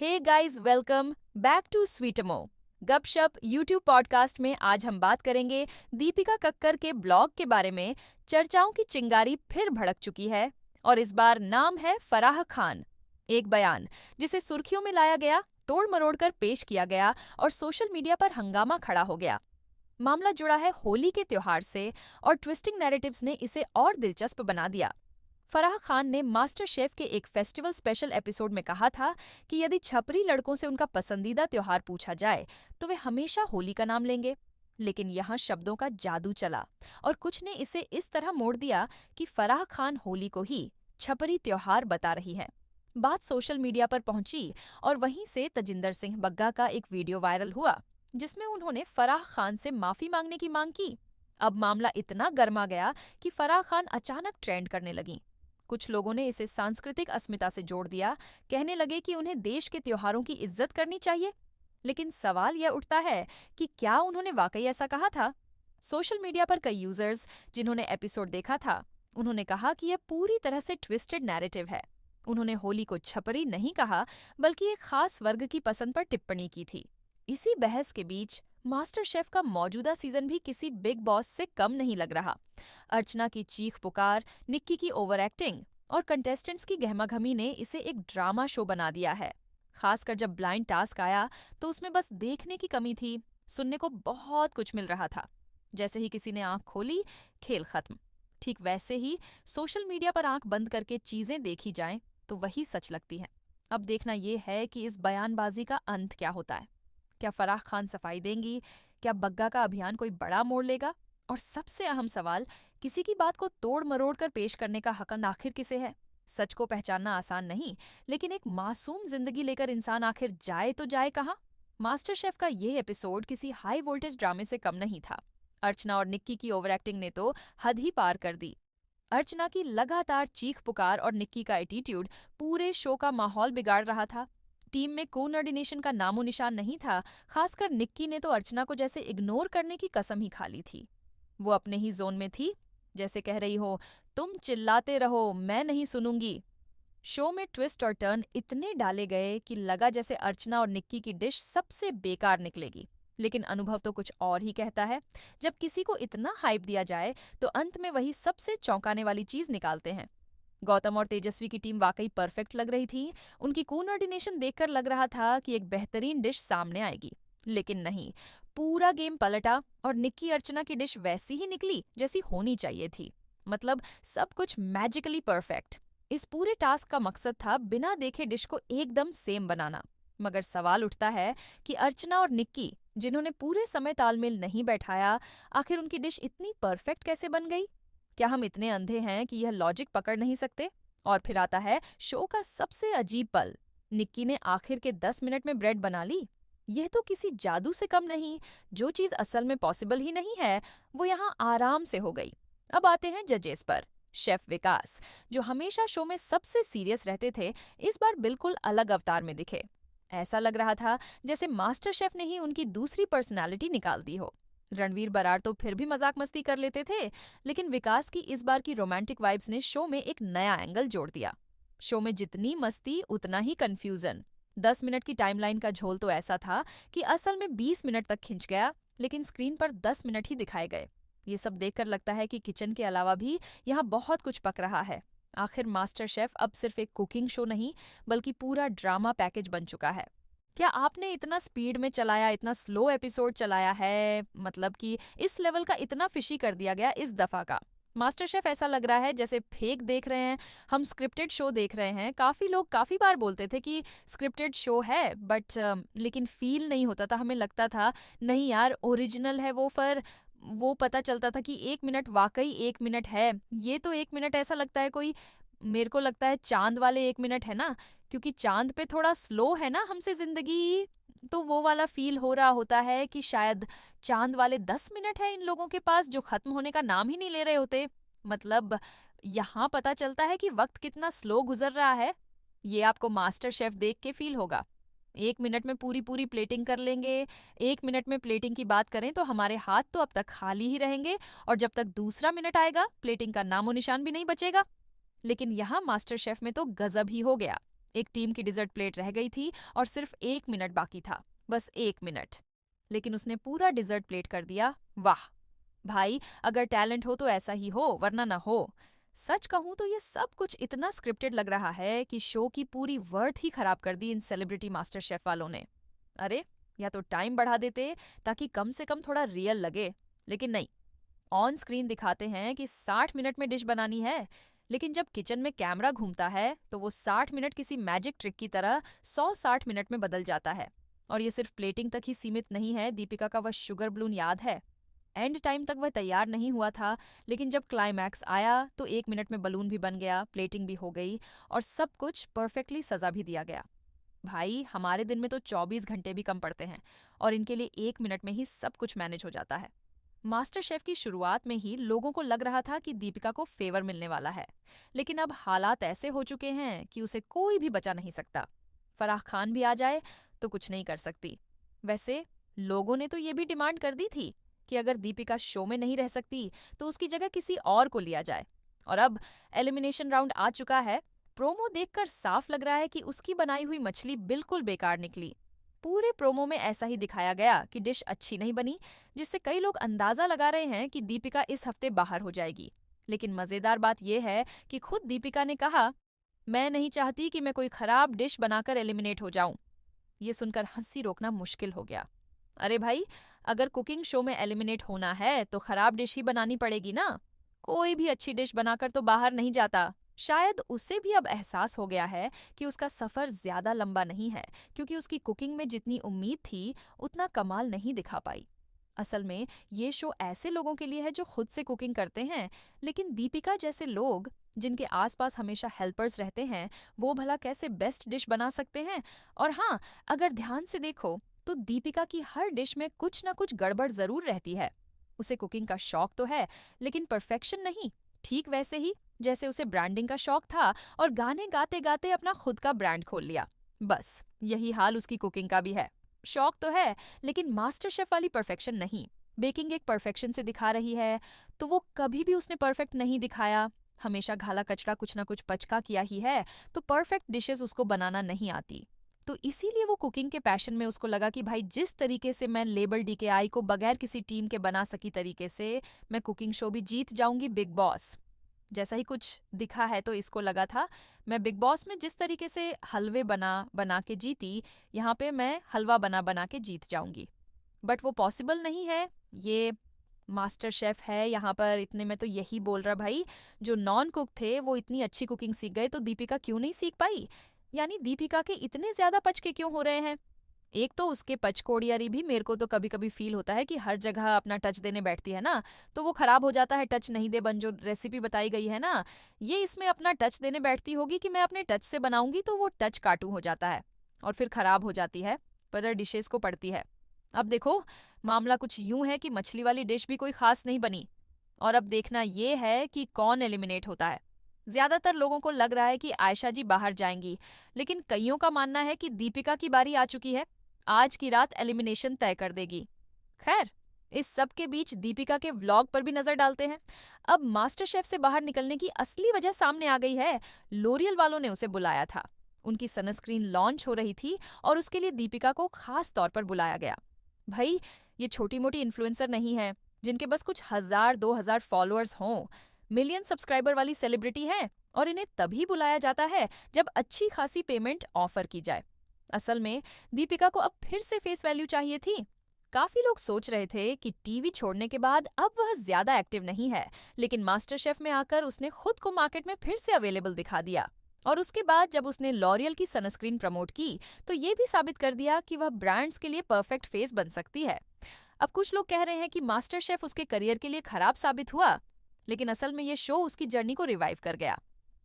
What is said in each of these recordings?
Hey guys, welcome back to स्वीटमो गपशप YouTube podcast में। आज हम बात करेंगे दीपिका कक्कर के ब्लॉग के बारे में। चर्चाओं की चिंगारी फिर भड़क चुकी है और इस बार नाम है फराह खान। एक बयान जिसे सुर्खियों में लाया गया, तोड़ मरोड़ कर पेश किया गया और सोशल मीडिया पर हंगामा खड़ा हो गया। मामला जुड़ा है होली के त्योहार से और ट्विस्टिंग नैरेटिव्स ने इसे और दिलचस्प बना दिया। फराह खान ने मास्टर शेफ के एक फेस्टिवल स्पेशल एपिसोड में कहा था कि यदि छपरी लड़कों से उनका पसंदीदा त्योहार पूछा जाए तो वे हमेशा होली का नाम लेंगे। लेकिन यहाँ शब्दों का जादू चला और कुछ ने इसे इस तरह मोड़ दिया कि फराह खान होली को ही छपरी त्योहार बता रही है। बात सोशल मीडिया पर पहुंची और वहीं से तजिंदर सिंह बग्गा का एक वीडियो वायरल हुआ जिसमें उन्होंने फराह खान से माफी मांगने की मांग की। अब मामला इतना गर्मा गया कि फराह खान अचानक ट्रेंड करने लगीं। कुछ लोगों ने इसे सांस्कृतिक अस्मिता से जोड़ दिया, कहने लगे कि उन्हें देश के त्योहारों की इज्जत करनी चाहिए। लेकिन सवाल यह उठता है कि क्या उन्होंने वाकई ऐसा कहा था? सोशल मीडिया पर कई यूजर्स जिन्होंने एपिसोड देखा था, उन्होंने कहा कि यह पूरी तरह से ट्विस्टेड नैरेटिव है। उन्होंने होली को छपरी नहीं कहा, बल्कि एक खास वर्ग की पसंद पर टिप्पणी की थी। इसी बहस के बीच मास्टर शेफ का मौजूदा सीजन भी किसी बिग बॉस से कम नहीं लग रहा। अर्चना की चीख पुकार, निक्की की ओवर एक्टिंग और कंटेस्टेंट्स की गहमागहमी ने इसे एक ड्रामा शो बना दिया है। खासकर जब ब्लाइंड टास्क आया तो उसमें बस देखने की कमी थी, सुनने को बहुत कुछ मिल रहा था। जैसे ही किसी ने आंख खोली, खेल खत्म। ठीक वैसे ही सोशल मीडिया पर आंख बंद करके चीजें देखी जाएं तो वही सच लगती हैं। अब देखना यह है कि इस बयानबाजी का अंत क्या होता है। क्या फराह खान सफाई देंगी? क्या बग्गा का अभियान कोई बड़ा मोड़ लेगा? और सबसे अहम सवाल, किसी की बात को तोड़ मरोड़ कर पेश करने का हक आखिर किसे है? सच को पहचानना आसान नहीं, लेकिन एक मासूम जिंदगी लेकर इंसान आखिर जाए तो जाए कहाँ? मास्टर शेफ का ये एपिसोड किसी हाई वोल्टेज ड्रामे से कम नहीं था। अर्चना और निक्की की ओवर एक्टिंग ने तो हद ही पार कर दी। अर्चना की लगातार चीख पुकार और निक्की का एटीट्यूड पूरे शो का माहौल बिगाड़ रहा था। टीम में कोऑर्डिनेशन का नामो निशान नहीं था। खासकर निक्की ने तो अर्चना को जैसे इग्नोर करने की कसम ही खा ली थी। वो अपने ही जोन में थी, जैसे कह रही हो, तुम चिल्लाते रहो, मैं नहीं सुनूंगी। शो में ट्विस्ट और टर्न इतने डाले गए कि लगा जैसे अर्चना और निक्की की डिश सबसे बेकार निकलेगी। लेकिन अनुभव तो कुछ और ही कहता है। जब किसी को इतना हाइप दिया जाए तो अंत में वही सबसे चौंकाने वाली चीज निकालते हैं। गौतम और तेजस्वी की टीम वाकई परफेक्ट लग रही थी। उनकी कोऑर्डिनेशन देखकर लग रहा था कि एक बेहतरीन डिश सामने आएगी, लेकिन नहीं। पूरा गेम पलटा और निक्की अर्चना की डिश वैसी ही निकली जैसी होनी चाहिए थी। मतलब सब कुछ मैजिकली परफेक्ट। इस पूरे टास्क का मकसद था बिना देखे डिश को एकदम सेम बनाना। मगर सवाल उठता है कि अर्चना और निक्की, जिन्होंने पूरे समय तालमेल नहीं बैठाया, आखिर उनकी डिश इतनी परफेक्ट कैसे बन गई? क्या हम इतने अंधे हैं कि यह लॉजिक पकड़ नहीं सकते? और फिर आता है शो का सबसे अजीब पल। निक्की ने आखिर के 10 मिनट में ब्रेड बना ली। यह तो किसी जादू से कम नहीं। जो चीज असल में पॉसिबल ही नहीं है, वो यहाँ आराम से हो गई। अब आते हैं जजेस पर। शेफ विकास, जो हमेशा शो में सबसे सीरियस रहते थे, इस बार बिल्कुल अलग अवतार में दिखे। ऐसा लग रहा था जैसे मास्टर शेफ ने ही उनकी दूसरी पर्सनालिटी निकाल दी हो। रणवीर बरार तो फिर भी मजाक मस्ती कर लेते थे, लेकिन विकास की इस बार की रोमांटिक वाइब्स ने शो में एक नया एंगल जोड़ दिया। शो में जितनी मस्ती उतना ही कंफ्यूजन। 10 मिनट की टाइमलाइन का झोल तो ऐसा था कि असल में 20 मिनट तक खिंच गया, लेकिन स्क्रीन पर 10 मिनट ही दिखाए गए। ये सब देखकर लगता है कि किचन के अलावा भी यहाँ बहुत कुछ पक रहा है। आखिर मास्टर शेफ अब सिर्फ एक कुकिंग शो नहीं, बल्कि पूरा ड्रामा पैकेज बन चुका है। क्या आपने इतना स्पीड में चलाया, इतना स्लो एपिसोड चलाया है? मतलब कि इस लेवल का इतना फिशी कर दिया गया इस दफा का। मास्टर शेफ ऐसा लग रहा है जैसे फेक देख रहे हैं, हम स्क्रिप्टेड शो देख रहे हैं। काफी लोग काफी बार बोलते थे कि स्क्रिप्टेड शो है, बट लेकिन फील नहीं होता था। हमें लगता था नहीं यार, ओरिजिनल है वो। पर वो पता चलता था कि 1 मिनट वाकई 1 मिनट है। ये तो 1 मिनट ऐसा लगता है कोई, मेरे को लगता है चांद वाले 1 मिनट है ना, क्योंकि चांद पे थोड़ा स्लो है ना हमसे जिंदगी। तो वो वाला फील हो रहा होता है कि शायद चांद वाले 10 मिनट है इन लोगों के पास, जो खत्म होने का नाम ही नहीं ले रहे होते। मतलब यहाँ पता चलता है कि वक्त कितना स्लो गुजर रहा है। ये आपको मास्टर शेफ देख के फील होगा। 1 मिनट में पूरी पूरी प्लेटिंग कर लेंगे। 1 मिनट में प्लेटिंग की बात करें तो हमारे हाथ तो अब तक खाली ही रहेंगे, और जब तक दूसरा मिनट आएगा प्लेटिंग का नामो निशान भी नहीं बचेगा। लेकिन यहाँ मास्टर शेफ में तो गजब ही हो गया। एक टीम की डिजर्ट प्लेट रह गई थी और सिर्फ 1 मिनट बाकी था, बस 1 मिनट। लेकिन उसने पूरा डिजर्ट प्लेट कर दिया। वाह भाई, अगर टैलेंट हो तो ऐसा ही हो, वरना ना हो। सच कहूं तो ये सब कुछ इतना स्क्रिप्टेड लग रहा है कि शो की पूरी वर्थ ही खराब कर दी इन सेलिब्रिटी मास्टर शेफ वालों ने। अरे, या तो टाइम बढ़ा देते ताकि कम से कम थोड़ा रियल लगे, लेकिन नहीं। ऑन स्क्रीन दिखाते हैं कि 60 मिनट में डिश बनानी है, लेकिन जब किचन में कैमरा घूमता है तो वो 60 मिनट किसी मैजिक ट्रिक की तरह 160 मिनट में बदल जाता है। और ये सिर्फ प्लेटिंग तक ही सीमित नहीं है। दीपिका का वह शुगर बलून याद है? एंड टाइम तक वह तैयार नहीं हुआ था, लेकिन जब क्लाइमैक्स आया तो 1 मिनट में बलून भी बन गया, प्लेटिंग भी हो गई और सब कुछ परफेक्टली सजा भी दिया गया। भाई, हमारे दिन में तो 24 घंटे भी कम पड़ते हैं और इनके लिए 1 मिनट में ही सब कुछ मैनेज हो जाता है। मास्टर शेफ की शुरुआत में ही लोगों को लग रहा था कि दीपिका को फेवर मिलने वाला है, लेकिन अब हालात ऐसे हो चुके हैं कि उसे कोई भी बचा नहीं सकता। फराह खान भी आ जाए तो कुछ नहीं कर सकती। वैसे लोगों ने तो ये भी डिमांड कर दी थी कि अगर दीपिका शो में नहीं रह सकती तो उसकी जगह किसी और को लिया जाए। और अब एलिमिनेशन राउंड आ चुका है। प्रोमो देखकर साफ लग रहा है कि उसकी बनाई हुई मछली बिल्कुल बेकार निकली। पूरे प्रोमो में ऐसा ही दिखाया गया कि डिश अच्छी नहीं बनी, जिससे कई लोग अंदाजा लगा रहे हैं कि दीपिका इस हफ्ते बाहर हो जाएगी। लेकिन मजेदार बात यह है कि खुद दीपिका ने कहा, मैं नहीं चाहती कि मैं कोई खराब डिश बनाकर एलिमिनेट हो जाऊं। ये सुनकर हंसी रोकना मुश्किल हो गया। अरे भाई, अगर कुकिंग शो में एलिमिनेट होना है तो खराब डिश ही बनानी पड़ेगी ना। कोई भी अच्छी डिश बनाकर तो बाहर नहीं जाता। शायद उसे भी अब एहसास हो गया है कि उसका सफर ज्यादा लंबा नहीं है, क्योंकि उसकी कुकिंग में जितनी उम्मीद थी उतना कमाल नहीं दिखा पाई। असल में ये शो ऐसे लोगों के लिए है जो खुद से कुकिंग करते हैं, लेकिन दीपिका जैसे लोग जिनके आसपास हमेशा हेल्पर्स रहते हैं, वो भला कैसे बेस्ट डिश बना सकते हैं। और हाँ, अगर ध्यान से देखो तो दीपिका की हर डिश में कुछ ना कुछ गड़बड़ जरूर रहती है। उसे कुकिंग का शौक तो है, लेकिन परफेक्शन नहीं। ठीक वैसे ही जैसे उसे ब्रांडिंग का शौक था और गाने गाते गाते अपना खुद का ब्रांड खोल लिया। बस यही हाल उसकी कुकिंग का भी है। शौक तो है, लेकिन मास्टर शेफ वाली परफेक्शन नहीं। बेकिंग एक परफेक्शन से दिखा रही है, तो वो कभी भी उसने परफेक्ट नहीं दिखाया। हमेशा घाला कचड़ा कुछ ना कुछ पचका किया ही है, तो परफेक्ट डिशेस उसको बनाना नहीं आती। तो इसीलिए वो कुकिंग के पैशन में उसको लगा कि भाई, जिस तरीके से मैं लेबल DKI को बगैर किसी टीम के बना सकी तरीके से मैं कुकिंग शो भी जीत जाऊंगी बिग बॉस। जैसा ही कुछ दिखा है तो इसको लगा था, मैं बिग बॉस में जिस तरीके से हलवे बना बना के जीती, यहाँ पे मैं हलवा बना बना के जीत जाऊंगी। बट वो पॉसिबल नहीं है। ये मास्टर शेफ है, यहाँ पर इतने में तो यही बोल रहा भाई, जो नॉन कुक थे वो इतनी अच्छी कुकिंग सीख गए तो दीपिका क्यों नहीं सीख पाई? यानी दीपिका के इतने ज्यादा पचके क्यों हो रहे हैं? एक तो उसके पचकोड़ियारी भी मेरे को तो कभी कभी फील होता है कि हर जगह अपना टच देने बैठती है ना, तो वो खराब हो जाता है। टच नहीं दे बन जो रेसिपी बताई गई है ना, ये इसमें अपना टच देने बैठती होगी कि मैं अपने टच से बनाऊंगी तो वो टच काटू हो जाता है और फिर खराब हो जाती है, पर डिशेस को पड़ती है। अब देखो, मामला कुछ यूं है कि मछली वाली डिश भी कोई खास नहीं बनी। और अब देखना ये है कि कौन एलिमिनेट होता है। ज्यादातर लोगों को लग रहा है कि आयशा जी बाहर जाएंगी, लेकिन कईयों का मानना है कि दीपिका की बारी आ चुकी है। आज की रात एलिमिनेशन तय कर देगी। खैर, इस सब के बीच दीपिका के व्लॉग पर भी नजर डालते हैं। अब मास्टर शेफ से बाहर निकलने की असली वजह सामने आ गई है। लोरियल वालों ने उसे बुलाया था। उनकी सनस्क्रीन लॉन्च हो रही थी और उसके लिए दीपिका को खास तौर पर बुलाया गया। भाई, ये छोटी मोटी इन्फ्लुएंसर नहीं है जिनके बस कुछ 1000-2000 फॉलोअर्स हों। मिलियन सब्सक्राइबर वाली सेलिब्रिटी है और इन्हें तभी बुलाया जाता है जब अच्छी खासी पेमेंट ऑफर की जाए। असल में दीपिका को अब फिर से फेस वैल्यू चाहिए थी। काफी लोग सोच रहे थे कि टीवी छोड़ने के बाद अब वह ज्यादा एक्टिव नहीं है, लेकिन मास्टर शेफ में आकर उसने खुद को मार्केट में फिर से अवेलेबल दिखा दिया। और उसके बाद जब उसने लॉरियल की सनस्क्रीन प्रमोट की तो ये भी साबित कर दिया कि वह ब्रांड्स के लिए परफेक्ट फेस बन सकती है। अब कुछ लोग कह रहे हैं कि मास्टर शेफ उसके करियर के लिए खराब साबित हुआ, लेकिन असल में ये शो उसकी जर्नी को रिवाइव कर गया।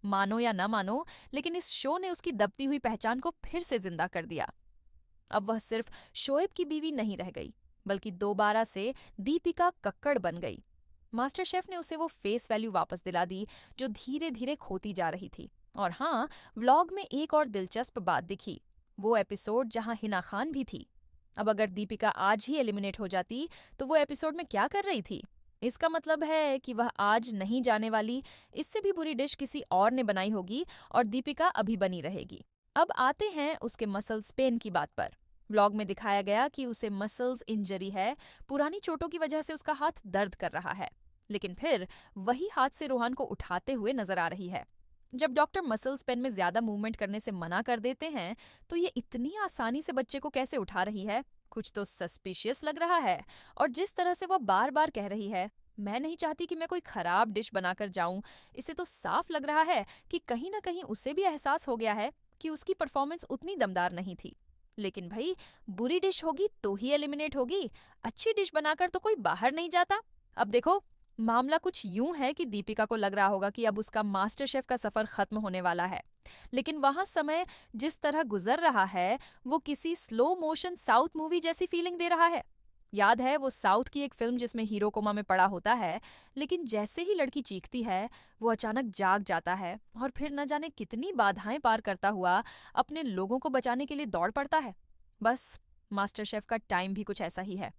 मानो या ना मानो, लेकिन इस शो ने उसकी दबती हुई पहचान को फिर से जिंदा कर दिया। अब वह सिर्फ शोएब की बीवी नहीं रह गई, बल्कि दोबारा से दीपिका कक्कड़ बन गई। मास्टर शेफ ने उसे वो फेस वैल्यू वापस दिला दी जो धीरे धीरे खोती जा रही थी। और हाँ, व्लॉग में एक और दिलचस्प बात दिखी, वो एपिसोड जहां हिना खान भी थी। अब अगर दीपिका आज ही एलिमिनेट हो जाती तो वो एपिसोड में क्या कर रही थी? इसका मतलब है कि वह आज नहीं जाने वाली। इससे भी बुरी डिश किसी और ने बनाई होगी और दीपिका अभी बनी रहेगी। अब आते हैं उसके मसल्स पेन की बात पर। व्लॉग में दिखाया गया कि उसे मसल्स इंजरी है, पुरानी चोटों की वजह से उसका हाथ दर्द कर रहा है। लेकिन फिर वही हाथ से रोहान को उठाते हुए नजर आ रही है। जब डॉक्टर मसल्स पेन में ज्यादा मूवमेंट करने से मना कर देते हैं, तो ये इतनी आसानी से बच्चे को कैसे उठा रही है? कुछ तो सस्पिशियस लग रहा है। और जिस तरह से वह बार बार कह रही है, मैं नहीं चाहती कि मैं कोई खराब डिश बनाकर जाऊं, इससे तो साफ लग रहा है कि कहीं ना कहीं उसे भी एहसास हो गया है कि उसकी परफॉर्मेंस उतनी दमदार नहीं थी। लेकिन भाई, बुरी डिश होगी तो ही एलिमिनेट होगी, अच्छी डिश बनाकर तो कोई बाहर नहीं जाता। अब देखो, मामला कुछ यूं है कि दीपिका को लग रहा होगा कि अब उसका मास्टर शेफ का सफर खत्म होने वाला है। लेकिन वहां समय जिस तरह गुजर रहा है, वो किसी स्लो मोशन साउथ मूवी जैसी फीलिंग दे रहा है। याद है वो साउथ की एक फिल्म जिसमें हीरो कोमा में पड़ा होता है, लेकिन जैसे ही लड़की चीखती है, वो अचानक जाग जाता है और फिर न जाने कितनी बाधाएं पार करता हुआ अपने लोगों को बचाने के लिए दौड़ पड़ता है। बस, मास्टर शेफ का टाइम भी कुछ ऐसा ही है।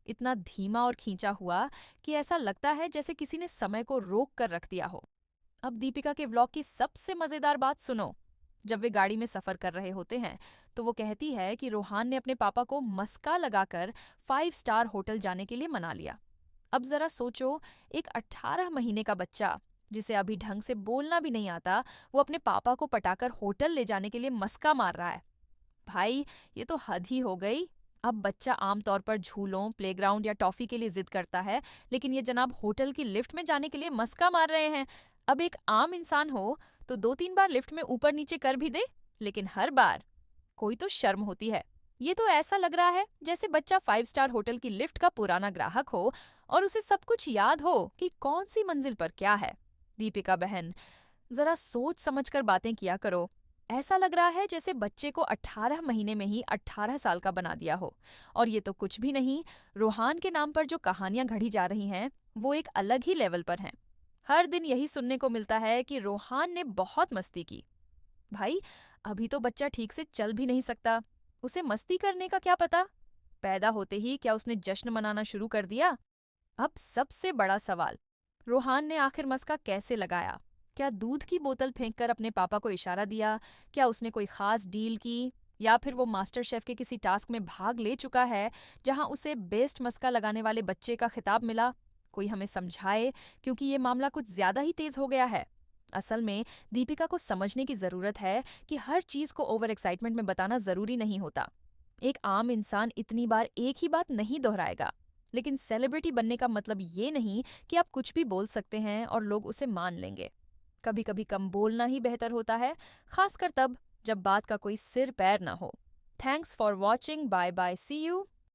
इतना धीमा और खींचा हुआ कि ऐसा लगता है जैसे किसी ने समय को रोक कर रख दिया हो। अब दीपिका के व्लॉग की सबसे मजेदार बात सुनो। जब वे गाड़ी में सफर कर रहे होते हैं, तो वो कहती है कि रोहान ने अपने पापा को मस्का लगाकर 5 स्टार होटल जाने के लिए मना लिया। अब जरा सोचो, एक 18 महीने का बच्चा जिसे अभी ढंग से बोलना भी नहीं आता, वो अपने पापा को पटाकर होटल ले जाने के लिए मस्का मार रहा है। भाई, ये तो हद ही हो गई। अब बच्चा आमतौर पर झूलों, प्लेग्राउंड या टॉफी के लिए जिद करता है, लेकिन ये जनाब होटल की लिफ्ट में जाने के लिए मस्का मार रहे हैं। अब एक आम इंसान हो तो 2-3 बार लिफ्ट में ऊपर नीचे कर भी दे, लेकिन हर बार कोई तो शर्म होती है। ये तो ऐसा लग रहा है जैसे बच्चा 5 स्टार होटल की लिफ्ट का पुराना ग्राहक हो और उसे सब कुछ याद हो कि कौन सी मंजिल पर क्या है। दीपिका बहन, जरा सोच समझकर बातें किया करो। ऐसा लग रहा है जैसे बच्चे को 18 महीने में ही 18 साल का बना दिया हो। और ये तो कुछ भी नहीं, रोहान के नाम पर जो कहानियां घड़ी जा रही हैं, वो एक अलग ही लेवल पर हैं। हर दिन यही सुनने को मिलता है कि रोहान ने बहुत मस्ती की। भाई, अभी तो बच्चा ठीक से चल भी नहीं सकता, उसे मस्ती करने का क्या पता? पैदा होते ही क्या उसने जश्न मनाना शुरू कर दिया? अब सबसे बड़ा सवाल, रोहान ने आखिर मस्का कैसे लगाया? क्या दूध की बोतल फेंककर अपने पापा को इशारा दिया? क्या उसने कोई खास डील की? या फिर वो मास्टर शेफ के किसी टास्क में भाग ले चुका है जहां उसे बेस्ट मस्का लगाने वाले बच्चे का खिताब मिला? कोई हमें समझाए, क्योंकि ये मामला कुछ ज्यादा ही तेज हो गया है। असल में दीपिका को समझने की जरूरत है कि हर चीज को ओवर एक्साइटमेंट में बताना जरूरी नहीं होता। एक आम इंसान इतनी बार एक ही बात नहीं दोहराएगा। लेकिन सेलिब्रिटी बनने का मतलब ये नहीं कि आप कुछ भी बोल सकते हैं और लोग उसे मान लेंगे। कभी कभी कम बोलना ही बेहतर होता है, खासकर तब जब बात का कोई सिर पैर ना हो। Thanks for watching, bye bye, see you.